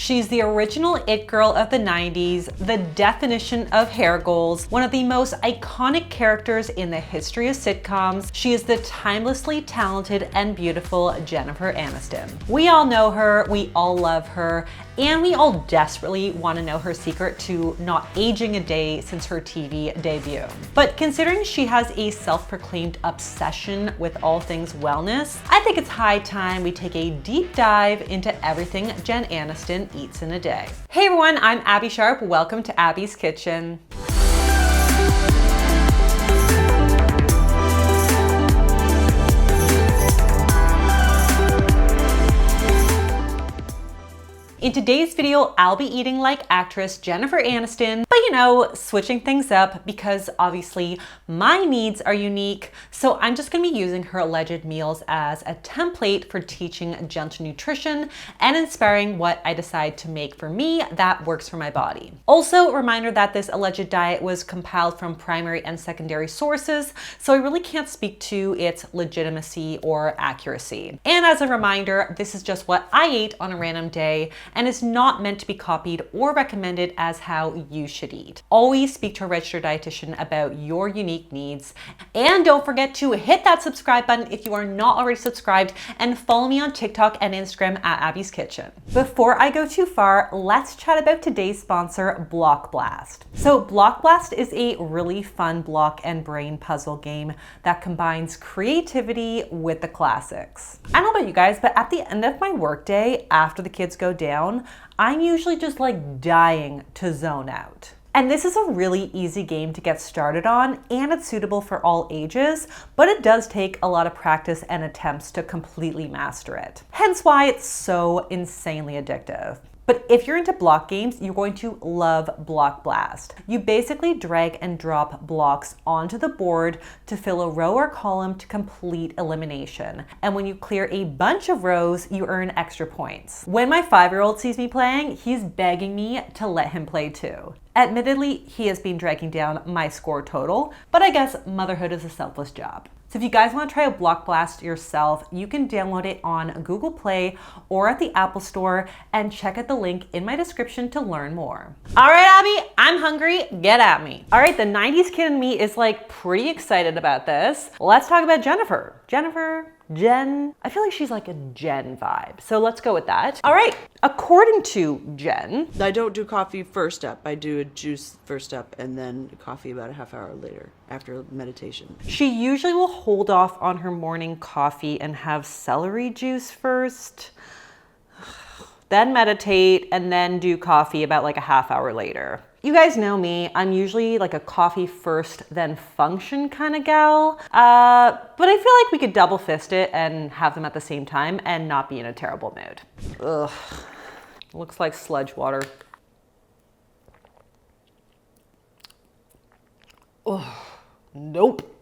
She's the original it girl of the 90s, the definition of hair goals, one of the most iconic characters in the history of sitcoms. She is the timelessly talented and beautiful Jennifer Aniston. We all know her, we all love her, and we all desperately want to know her secret to not aging a day since her TV debut. But considering she has a self-proclaimed obsession with all things wellness, I think it's high time we take a deep dive into everything Jen Aniston eats in a day. Hey everyone, I'm Abbey Sharp. Welcome to Abby's Kitchen. In today's video, I'll be eating like actress Jennifer Aniston, but you know, switching things up because obviously my needs are unique. So I'm just gonna be using her alleged meals as a template for teaching gentle nutrition and inspiring what I decide to make for me that works for my body. Also, reminder that this alleged diet was compiled from primary and secondary sources, so I really can't speak to its legitimacy or accuracy. And as a reminder, this is just what I ate on a random day and is not meant to be copied or recommended as how you should eat. Always speak to a registered dietitian about your unique needs. And don't forget to hit that subscribe button if you are not already subscribed, and follow me on TikTok and Instagram at Abby's Kitchen. Before I go too far, let's chat about today's sponsor, Block Blast. So Block Blast is a really fun block and brain puzzle game that combines creativity with the classics. I don't know about you guys, but at the end of my workday, after the kids go down, I'm usually just like dying to zone out. And this is a really easy game to get started on, and it's suitable for all ages, but it does take a lot of practice and attempts to completely master it. Hence why it's so insanely addictive. But if you're into block games, you're going to love Block Blast. You basically drag and drop blocks onto the board to fill a row or column to complete elimination. And when you clear a bunch of rows, you earn extra points. When my 5-year-old sees me playing, he's begging me to let him play too. Admittedly, he has been dragging down my score total, but I guess motherhood is a selfless job. So if you guys want to try a Block Blast yourself, you can download it on Google Play or at the Apple Store, and check out the link in my description to learn more. All right, Abby, I'm hungry, get at me. All right, the 90s kid in me is like pretty excited about this. Let's talk about Jennifer. Jen, I feel like she's like a Jen vibe. So let's go with that. All right, according to Jen. I don't do coffee first up. I do a juice first up and then coffee about a half hour later after meditation. She usually will hold off on her morning coffee and have celery juice first, then meditate, and then do coffee about like a half hour later. You guys know me, I'm usually like a coffee first, then function kind of gal. But I feel like we could double fist it and have them at the same time and not be in a terrible mood. Ugh, looks like sludge water. Ugh, nope.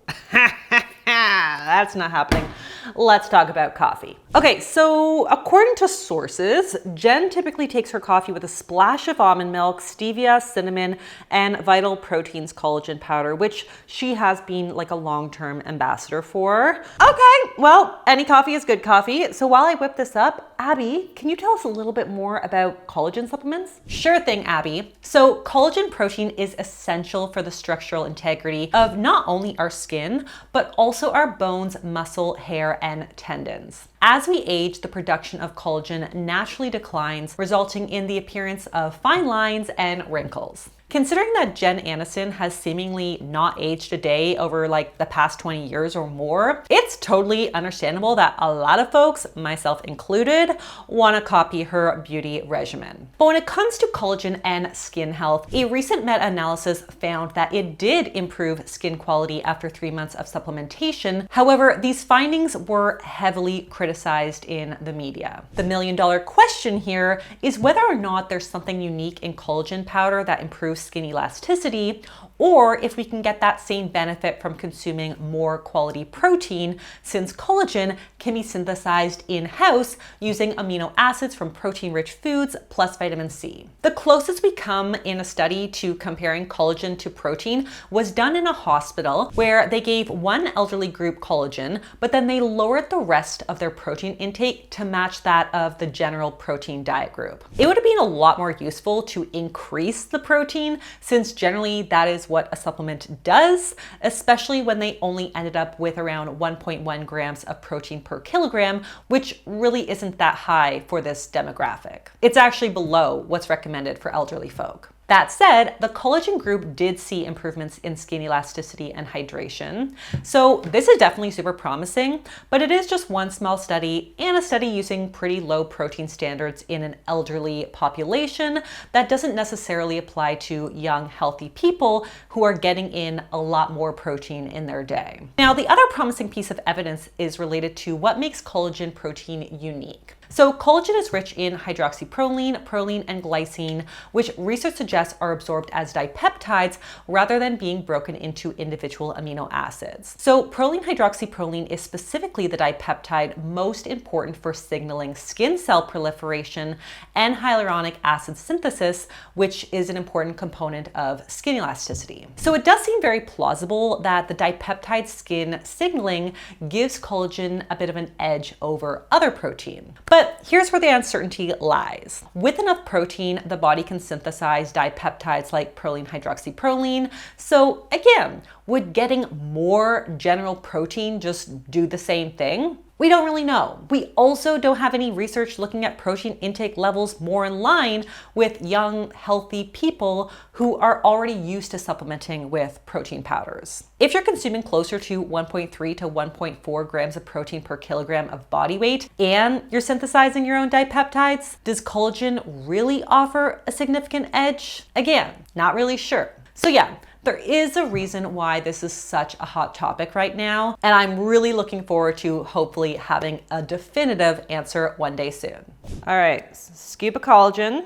That's not happening. Let's talk about coffee. Okay, so according to sources, Jen typically takes her coffee with a splash of almond milk, stevia, cinnamon, and Vital Proteins collagen powder, which she has been like a long-term ambassador for. Okay, well, any coffee is good coffee. So while I whip this up, Abby, can you tell us a little bit more about collagen supplements? Sure thing, Abby. So collagen protein is essential for the structural integrity of not only our skin, but also our bones, muscle, hair, and tendons. As we age, the production of collagen naturally declines, resulting in the appearance of fine lines and wrinkles. Considering that Jen Aniston has seemingly not aged a day over like the past 20 years or more, it's totally understandable that a lot of folks, myself included, want to copy her beauty regimen. But when it comes to collagen and skin health, a recent meta-analysis found that it did improve skin quality after 3 months of supplementation. However, these findings were heavily criticized in the media. The million-dollar question here is whether or not there's something unique in collagen powder that improves skin elasticity, or if we can get that same benefit from consuming more quality protein, since collagen can be synthesized in-house using using amino acids from protein-rich foods plus vitamin C. The closest we come in a study to comparing collagen to protein was done in a hospital where they gave one elderly group collagen, but then they lowered the rest of their protein intake to match that of the general protein diet group. It would have been a lot more useful to increase the protein, since generally that is what a supplement does, especially when they only ended up with around 1.1 grams of protein per kilogram, which really isn't that high for this demographic. It's actually below what's recommended for elderly folk. That said, the collagen group did see improvements in skin elasticity and hydration. So this is definitely super promising, but it is just one small study and a study using pretty low protein standards in an elderly population that doesn't necessarily apply to young, healthy people who are getting in a lot more protein in their day. Now, the other promising piece of evidence is related to what makes collagen protein unique. So collagen is rich in hydroxyproline, proline, and glycine, which research suggests are absorbed as dipeptides rather than being broken into individual amino acids. So proline hydroxyproline is specifically the dipeptide most important for signaling skin cell proliferation and hyaluronic acid synthesis, which is an important component of skin elasticity. So it does seem very plausible that the dipeptide skin signaling gives collagen a bit of an edge over other protein. But here's where the uncertainty lies. With enough protein, the body can synthesize dipeptides like proline hydroxyproline. So again, would getting more general protein just do the same thing? We don't really know. We also don't have any research looking at protein intake levels more in line with young, healthy people who are already used to supplementing with protein powders. If you're consuming closer to 1.3 to 1.4 grams of protein per kilogram of body weight and you're synthesizing your own dipeptides, does collagen really offer a significant edge? Again, not really sure. So yeah, there is a reason why this is such a hot topic right now, and I'm really looking forward to hopefully having a definitive answer one day soon. All right, scoop of collagen.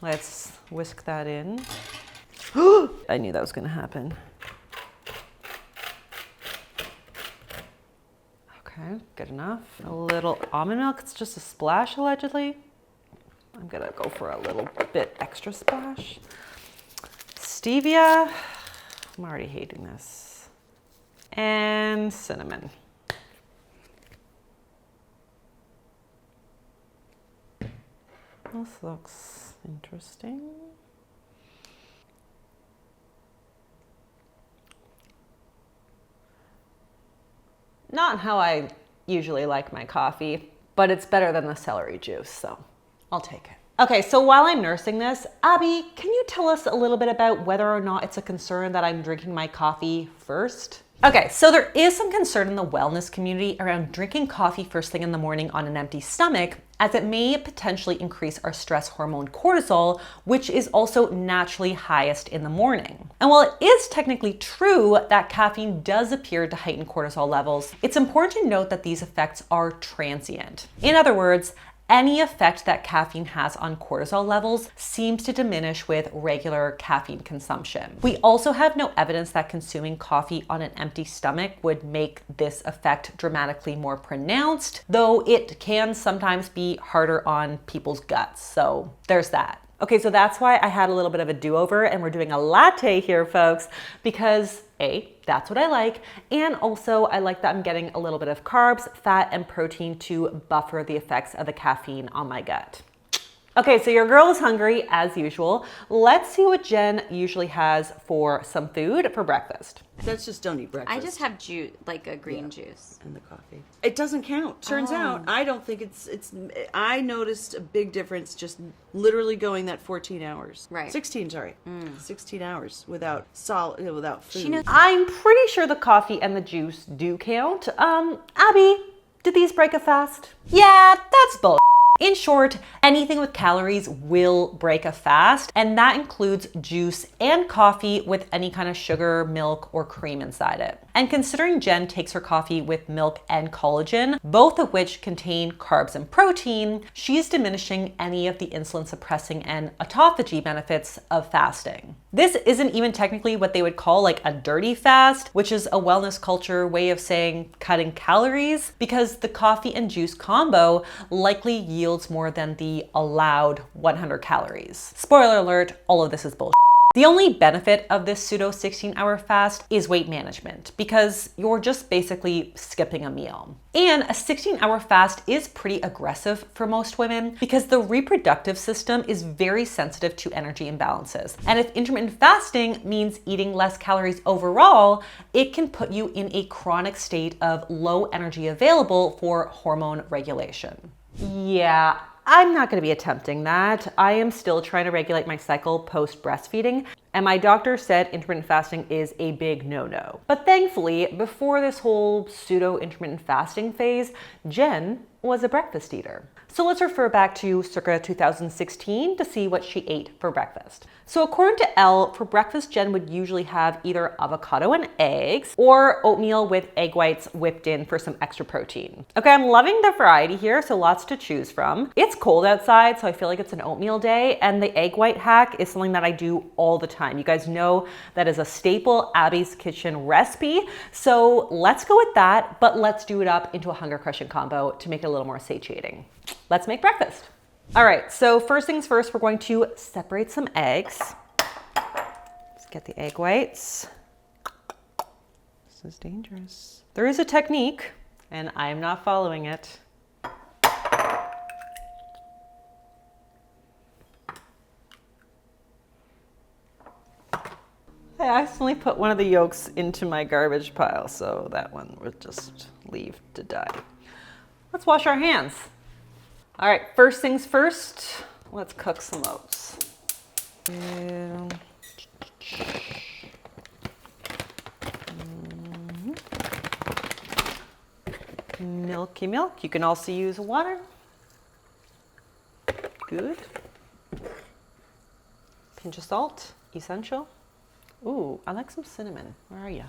Let's whisk that in. I knew that was gonna happen. Okay, good enough. A little almond milk, it's just a splash allegedly. I'm gonna go for a little bit extra splash. Stevia, I'm already hating this. And cinnamon. This looks interesting. Not how I usually like my coffee, but it's better than the celery juice, so I'll take it. Okay, so while I'm nursing this, Abby, can you tell us a little bit about whether or not it's a concern that I'm drinking my coffee first? Okay, so there is some concern in the wellness community around drinking coffee first thing in the morning on an empty stomach, as it may potentially increase our stress hormone cortisol, which is also naturally highest in the morning. And while it is technically true that caffeine does appear to heighten cortisol levels, it's important to note that these effects are transient. In other words, any effect that caffeine has on cortisol levels seems to diminish with regular caffeine consumption. We also have no evidence that consuming coffee on an empty stomach would make this effect dramatically more pronounced, though it can sometimes be harder on people's guts. So there's that. Okay, so that's why I had a little bit of a do-over and we're doing a latte here, folks, because A, that's what I like, and also I like that I'm getting a little bit of carbs, fat, and protein to buffer the effects of the caffeine on my gut. Okay, so your girl is hungry as usual. Let's see what Jen usually has for some food for breakfast. That's just don't eat breakfast. I just have juice, like a green juice. And the coffee. It doesn't count. Turns out, I don't think it's, I noticed a big difference just literally going that 14 hours. Right. 16, sorry. 16 hours without without food. She knows. I'm pretty sure the coffee and the juice do count. Abby, did these break a fast? Yeah, that's bull. In short, anything with calories will break a fast, and that includes juice and coffee with any kind of sugar, milk, or cream inside it. And considering Jen takes her coffee with milk and collagen, both of which contain carbs and protein, she's diminishing any of the insulin suppressing and autophagy benefits of fasting. This isn't even technically what they would call like a dirty fast, which is a wellness culture way of saying cutting calories, because the coffee and juice combo likely yields more than the allowed 100 calories. Spoiler alert, all of this is bullshit. The only benefit of this pseudo 16-hour fast is weight management, because you're just basically skipping a meal. And a 16-hour fast is pretty aggressive for most women because the reproductive system is very sensitive to energy imbalances. And if intermittent fasting means eating less calories overall, it can put you in a chronic state of low energy available for hormone regulation. Yeah, I'm not going to be attempting that. I am still trying to regulate my cycle post breastfeeding, and my doctor said intermittent fasting is a big no-no. But thankfully, before this whole pseudo intermittent fasting phase, Jen was a breakfast eater. So let's refer back to circa 2016 to see what she ate for breakfast. So according to Elle, for breakfast, Jen would usually have either avocado and eggs or oatmeal with egg whites whipped in for some extra protein. Okay, I'm loving the variety here, so lots to choose from. It's cold outside, so I feel like it's an oatmeal day, and the egg white hack is something that I do all the time. You guys know that is a staple Abby's Kitchen recipe, so let's go with that, but let's do it up into a hunger crushing combo to make it a little more satiating. Let's make breakfast. All right, so first things first, we're going to separate some eggs. Let's get the egg whites. This is dangerous. There is a technique, and I'm not following it. I accidentally put one of the yolks into my garbage pile, so that one would just leave to die. Let's wash our hands. All right, first things first, let's cook some oats. Milky milk. You can also use water. Good. Pinch of salt, essential. Ooh, I like some cinnamon. Where are you?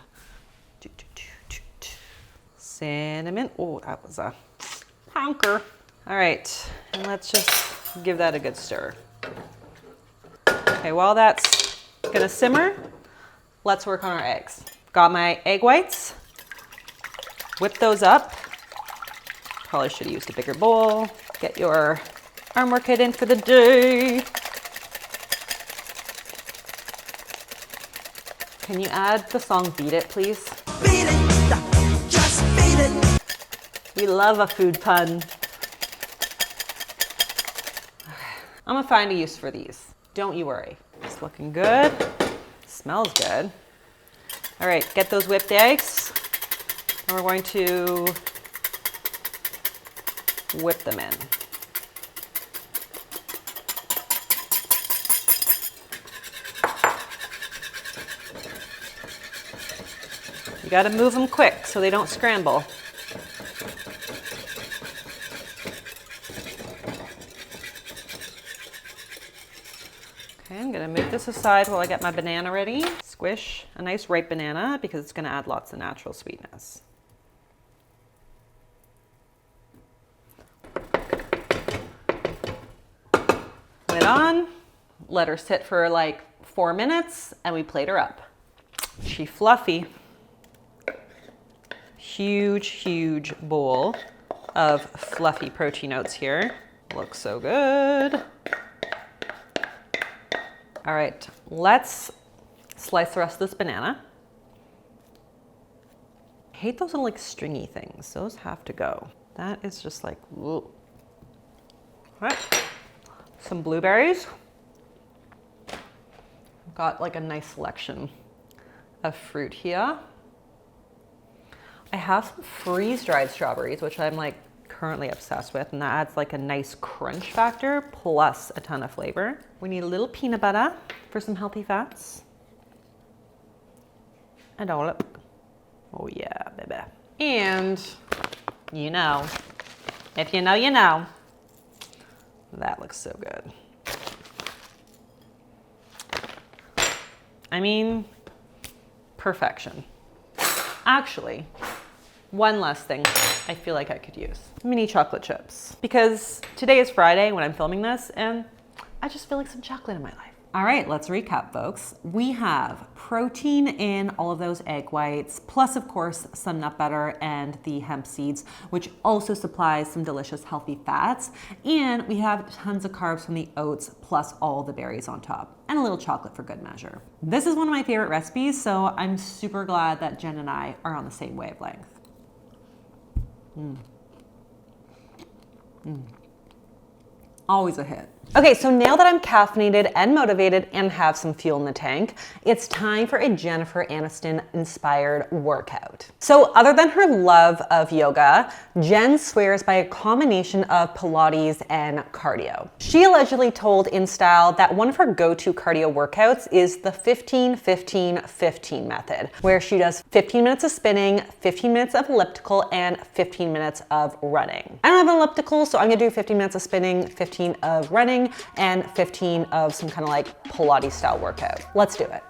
Cinnamon. Oh, that was a honker. All right, and let's just give that a good stir. Okay, while that's gonna simmer, let's work on our eggs. Got my egg whites. Whip those up. Probably should have used a bigger bowl. Get your arm workout in for the day. Can you add the song Beat It, please? Beat it, just beat it. We love a food pun. I'm gonna find a use for these. Don't you worry. It's looking good. Smells good. All right, get those whipped eggs. And we're going to whip them in. You gotta move them quick so they don't scramble. Okay, I'm gonna move this aside while I get my banana ready. Squish a nice ripe banana because it's gonna add lots of natural sweetness. Lid on, let her sit for like 4 minutes, and we plate her up. She's fluffy. Huge, huge bowl of fluffy protein oats here. Looks so good. All right, let's slice the rest of this banana. I hate those little like stringy things. Those have to go. That is just like, ooh. All right, some blueberries. Got like a nice selection of fruit here. I have some freeze-dried strawberries, which I'm like currently obsessed with, and that adds like a nice crunch factor plus a ton of flavor. We need a little peanut butter for some healthy fats. A dollop. Oh yeah, baby. And you know, if you know, you know, That looks so good. I mean, perfection. Actually, one last thing I feel like I could use. Mini chocolate chips. Because today is Friday when I'm filming this, and I just feel like some chocolate in my life. All right, let's recap, folks. We have protein in all of those egg whites, plus of course some nut butter and the hemp seeds, which also supplies some delicious healthy fats. And we have tons of carbs from the oats, plus all the berries on top, and a little chocolate for good measure. This is one of my favorite recipes, so I'm super glad that Jen and I are on the same wavelength. Always a hit. Okay, so now that I'm caffeinated and motivated and have some fuel in the tank, it's time for a Jennifer Aniston inspired workout. So other than her love of yoga, Jen swears by a combination of Pilates and cardio. She allegedly told InStyle that one of her go-to cardio workouts is the 15-15-15 method, where she does 15 minutes of spinning, 15 minutes of elliptical, and 15 minutes of running. I don't have an elliptical, so I'm gonna do 15 minutes of spinning, 15 of running, and 15 of some kind of like Pilates style workout. Let's do it.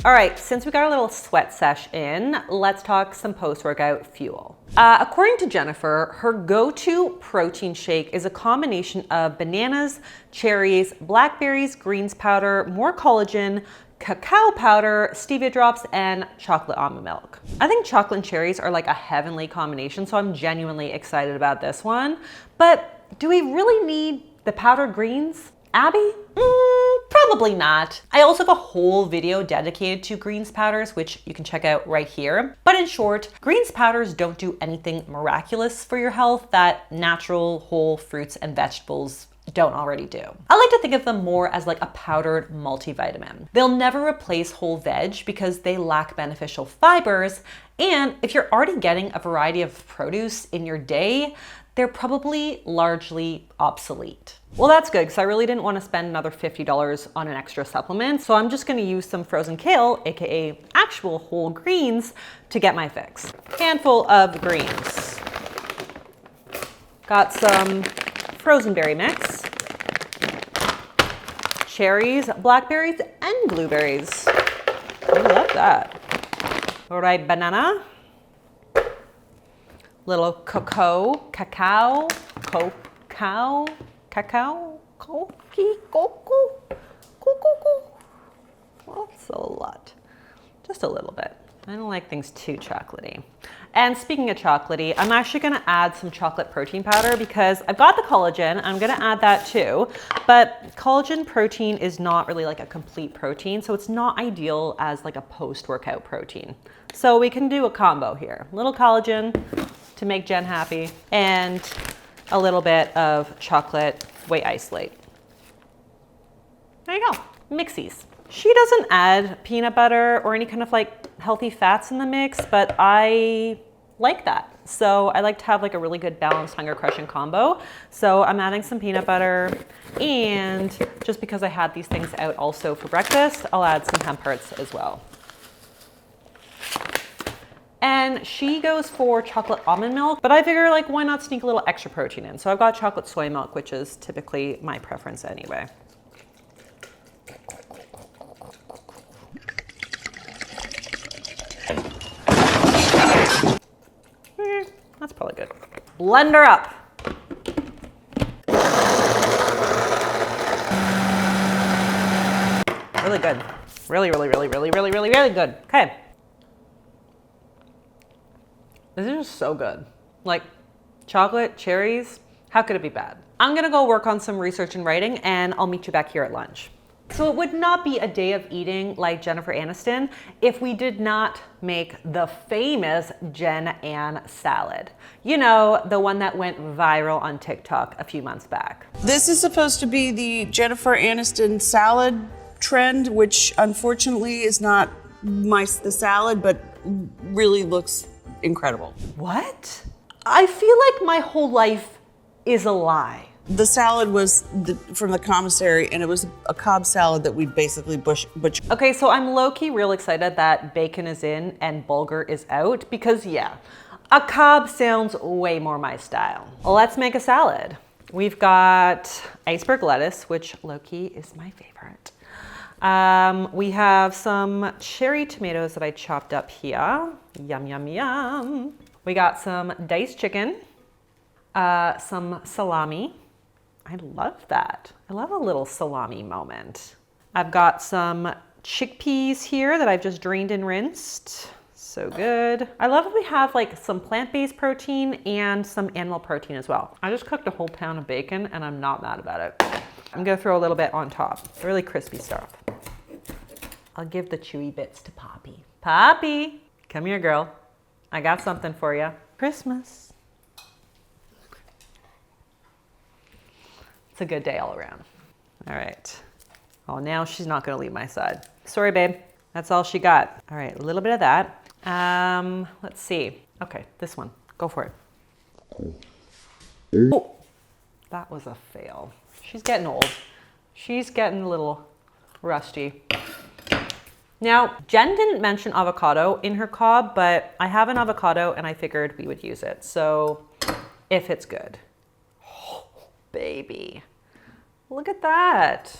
All right, since we got our little sweat sesh in, let's talk some post-workout fuel. According to Jennifer, her go-to protein shake is a combination of bananas, cherries, blackberries, greens powder, more collagen, cacao powder, stevia drops, and chocolate almond milk. I think chocolate and cherries are like a heavenly combination, so I'm genuinely excited about this one. But do we really need the powdered greens? Abby? Probably not. I also have a whole video dedicated to greens powders, which you can check out right here. But in short, greens powders don't do anything miraculous for your health that natural whole fruits and vegetables don't already do. I like to think of them more as like a powdered multivitamin. They'll never replace whole veg because they lack beneficial fibers. And if you're already getting a variety of produce in your day, they're probably largely obsolete. Well, that's good because I really didn't want to spend another $50 on an extra supplement. So I'm just going to use some frozen kale, aka actual whole greens, to get my fix. Handful of greens. Got some frozen berry mix, cherries, blackberries, and blueberries. I love that. All right, banana. Little cacao, well, that's a lot, just a little bit. I don't like things too chocolatey. And speaking of chocolatey, I'm actually gonna add some chocolate protein powder because I've got the collagen, I'm gonna add that too, but collagen protein is not really like a complete protein, so it's not ideal as like a post-workout protein. So we can do a combo here. Little collagen to make Jen happy, and a little bit of chocolate whey isolate. There you go, mixies. She doesn't add peanut butter or any kind of like healthy fats in the mix, but I like that. So I like to have like a really good balanced hunger crushing combo. So I'm adding some peanut butter, and just because I had these things out also for breakfast, I'll add some hemp hearts as well. And she goes for chocolate almond milk, but I figure like why not sneak a little extra protein in? So I've got chocolate soy milk, which is typically my preference anyway. That's probably good. Blend her up. Really good. Really good. Okay. This is just so good. Like chocolate, cherries, how could it be bad? I'm gonna go work on some research and writing, and I'll meet you back here at lunch. So it would not be a day of eating like Jennifer Aniston if we did not make the famous Jen Ann salad. You know, the one that went viral on TikTok a few months back. This is supposed to be the Jennifer Aniston salad trend, which unfortunately is not the salad, but really looks incredible. What? I feel like my whole life is a lie. The salad was from the commissary, and it was a Cobb salad that we basically butchered. Okay, so I'm low-key real excited that bacon is in and bulgur is out because yeah, a Cobb sounds way more my style. Let's make a salad. We've got iceberg lettuce, which low-key is my favorite. We have some cherry tomatoes that I chopped up here. Yum, yum, yum. We got some diced chicken, some salami. I love that. I love a little salami moment. I've got some chickpeas here that I've just drained and rinsed. So good. I love that we have like some plant-based protein and some animal protein as well. I just cooked a whole pound of bacon and I'm not mad about it. I'm gonna throw a little bit on top, really crispy stuff. I'll give the chewy bits to Poppy. Poppy, come here, girl. I got something for you. Christmas. It's a good day all around. All right. Oh, now she's not gonna leave my side. Sorry, babe. That's all she got. All right, a little bit of that. Let's see. Okay, this one. Go for it. Oh, that was a fail. She's getting old. She's getting a little rusty. Now, Jen didn't mention avocado in her Cobb, but I have an avocado and I figured we would use it. So if it's good. Oh, baby, look at that.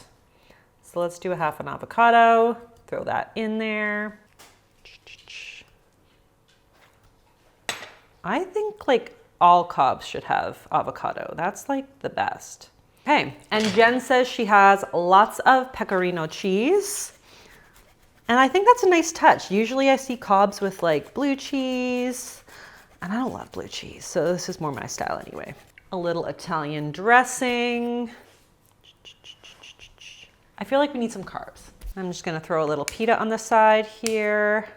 So let's do a half an avocado, throw that in there. I think like all Cobbs should have avocado. That's like the best. Okay, and Jen says she has lots of pecorino cheese. And I think that's a nice touch. Usually I see Cobbs with like blue cheese, and I don't love blue cheese, so this is more my style anyway. A little Italian dressing. I feel like we need some carbs. I'm just gonna throw a little pita on the side here.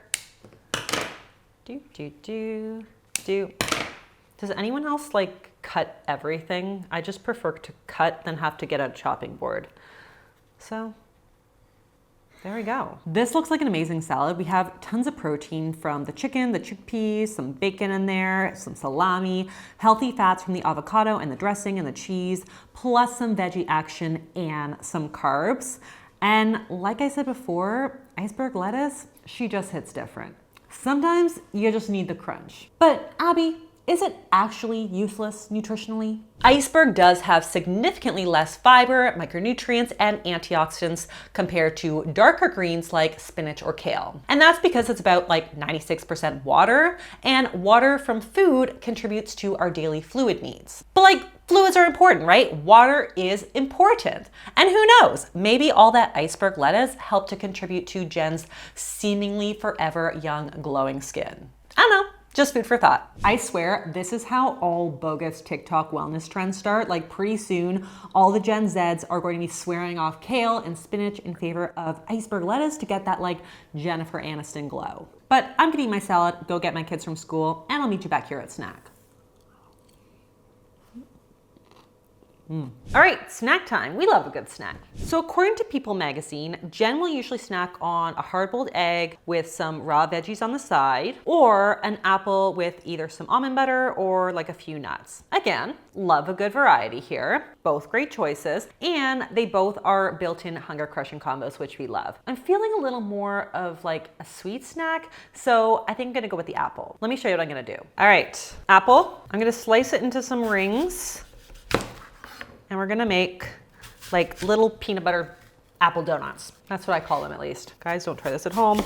Does anyone else like cut everything? I just prefer to cut than have to get a chopping board. So there we go. This looks like an amazing salad. We have tons of protein from the chicken, the chickpeas, some bacon in there, some salami, healthy fats from the avocado and the dressing and the cheese, plus some veggie action and some carbs. And like I said before, iceberg lettuce, she just hits different. Sometimes you just need the crunch. But Abby, is it actually useless nutritionally? Iceberg does have significantly less fiber, micronutrients, and antioxidants compared to darker greens like spinach or kale. And that's because it's about like 96% water, and water from food contributes to our daily fluid needs. But like, fluids are important, right? Water is important. And who knows, maybe all that iceberg lettuce helped to contribute to Jen's seemingly forever young glowing skin. I don't know. Just food for thought. I swear, this is how all bogus TikTok wellness trends start. Like pretty soon, all the Gen Zs are going to be swearing off kale and spinach in favor of iceberg lettuce to get that like Jennifer Aniston glow. But I'm gonna eat my salad, go get my kids from school, and I'll meet you back here at snack. All right, snack time. We love a good snack. So according to People magazine, Jen will usually snack on a hard-boiled egg with some raw veggies on the side, or an apple with either some almond butter or like a few nuts. Again, love a good variety here. Both great choices, and they both are built-in hunger-crushing combos, which we love. I'm feeling a little more of like a sweet snack, so I think I'm gonna go with the apple. Let me show you what I'm gonna do. All right, apple. I'm gonna slice it into some rings. And we're gonna make like little peanut butter apple donuts. That's what I call them, at least. Guys, don't try this at home.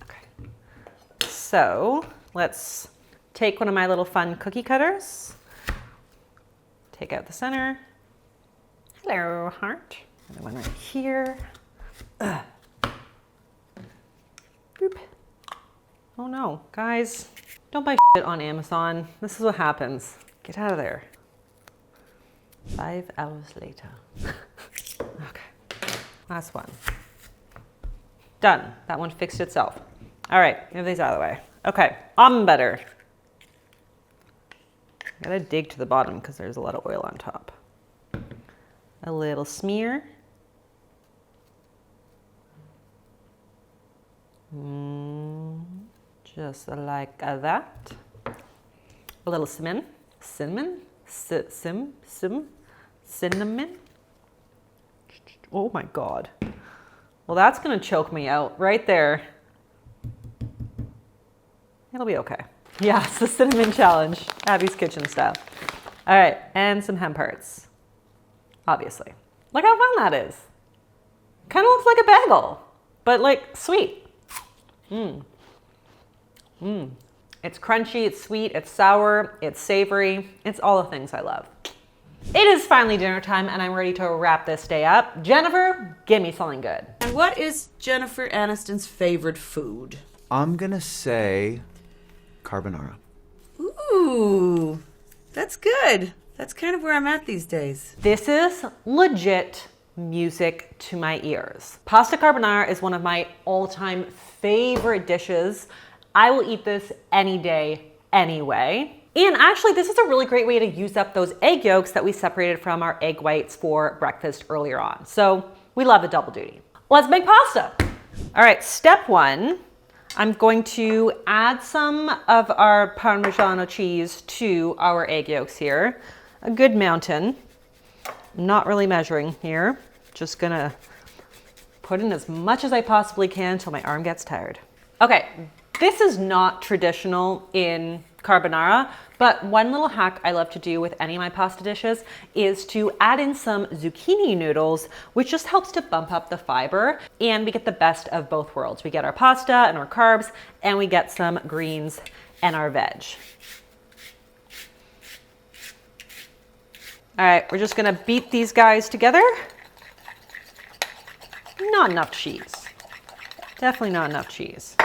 Okay. So let's take one of my little fun cookie cutters. Take out the center. Hello, heart. Another one right here. Ugh. Boop. Oh no, guys, don't buy shit on Amazon. This is what happens. Get out of there. 5 hours later. Okay. Last one. Done. That one fixed itself. All right, move these out of the way. Okay, almond butter. Gotta dig to the bottom because there's a lot of oil on top. A little smear. Just like that. A little cinnamon. Cinnamon. Oh my God. Well, that's gonna choke me out right there. It'll be okay. Yeah, it's the cinnamon challenge, Abby's kitchen style. All right, and some hemp hearts, obviously. Look how fun that is. Kind of looks like a bagel, but like sweet. It's crunchy, it's sweet, it's sour, it's savory. It's all the things I love. It is finally dinner time and I'm ready to wrap this day up. Jennifer, give me something good. And what is Jennifer Aniston's favorite food? I'm gonna say carbonara. Ooh, that's good. That's kind of where I'm at these days. This is legit music to my ears. Pasta carbonara is one of my all-time favorite dishes. I will eat this any day, anyway. And actually, this is a really great way to use up those egg yolks that we separated from our egg whites for breakfast earlier on. So we love a double duty. Let's make pasta. All right, step one, I'm going to add some of our Parmigiano cheese to our egg yolks here. A good mountain. I'm not really measuring here. Just gonna put in as much as I possibly can until my arm gets tired. Okay, this is not traditional in carbonara, but one little hack I love to do with any of my pasta dishes is to add in some zucchini noodles, which just helps to bump up the fiber, and we get the best of both worlds. We get our pasta and our carbs, and we get some greens and our veg. All right, we're just gonna beat these guys together. Not enough cheese. Definitely not enough cheese.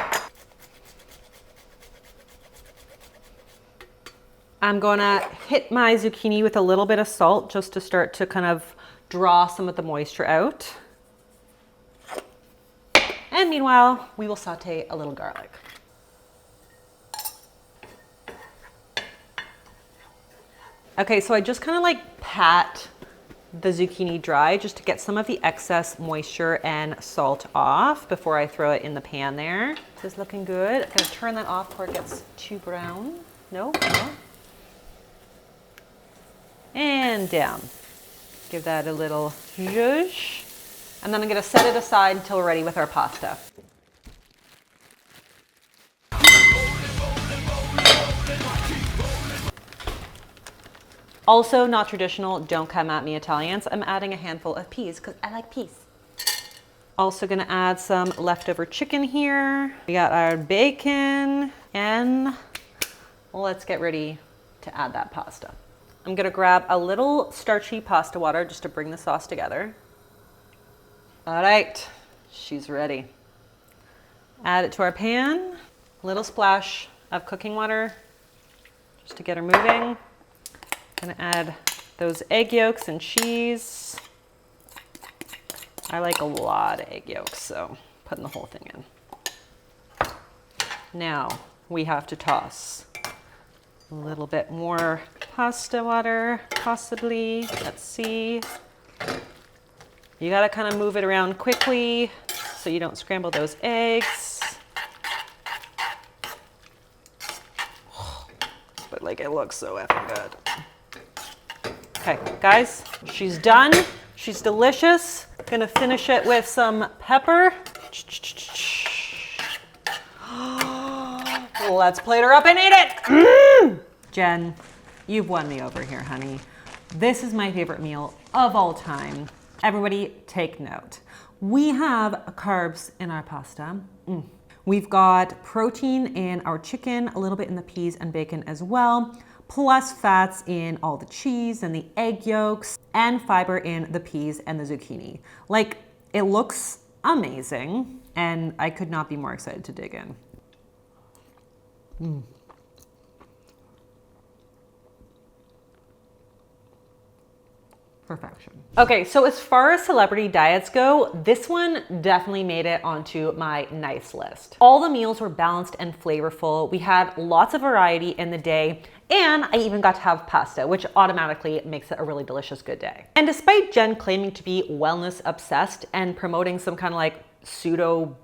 I'm gonna hit my zucchini with a little bit of salt just to start to kind of draw some of the moisture out. And meanwhile, we will saute a little garlic. Okay, so I just kind of like pat the zucchini dry just to get some of the excess moisture and salt off before I throw it in the pan there. This is looking good. I'm gonna turn that off before it gets too brown. No. And down. Give that a little zhuzh. And then I'm gonna set it aside until we're ready with our pasta. Also not traditional, don't come at me Italians. I'm adding a handful of peas because I like peas. Also gonna add some leftover chicken here. We got our bacon and let's get ready to add that pasta. I'm gonna grab a little starchy pasta water just to bring the sauce together. All right, she's ready. Add it to our pan. A little splash of cooking water just to get her moving. Gonna add those egg yolks and cheese. I like a lot of egg yolks, so putting the whole thing in. Now we have to toss a little bit more pasta water, possibly. Let's see. You gotta kind of move it around quickly so you don't scramble those eggs. But like it looks so effing good. Okay, guys, she's done. She's delicious. Gonna finish it with some pepper. Let's plate her up and eat it. Jen, you've won me over here, honey. This is my favorite meal of all time. Everybody take note. We have carbs in our pasta. We've got protein in our chicken, a little bit in the peas and bacon as well, plus fats in all the cheese and the egg yolks, and fiber in the peas and the zucchini. Like, it looks amazing, and I could not be more excited to dig in. Perfection. Okay, so as far as celebrity diets go, this one definitely made it onto my nice list. All the meals were balanced and flavorful. We had lots of variety in the day, and I even got to have pasta, which automatically makes it a really delicious good day. And despite Jen claiming to be wellness obsessed and promoting some kind of like pseudo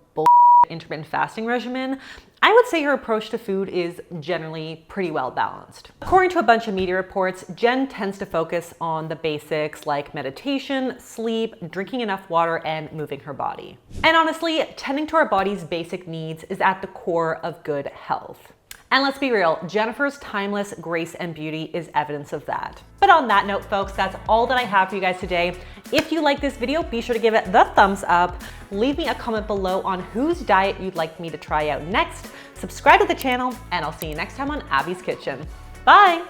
intermittent fasting regimen, I would say her approach to food is generally pretty well balanced. According to a bunch of media reports, Jen tends to focus on the basics like meditation, sleep, drinking enough water, and moving her body. And honestly, tending to our body's basic needs is at the core of good health. And let's be real, Jennifer's timeless grace and beauty is evidence of that. But on that note, folks, that's all that I have for you guys today. If you like this video, be sure to give it the thumbs up. Leave me a comment below on whose diet you'd like me to try out next. Subscribe to the channel, and I'll see you next time on Abby's Kitchen. Bye!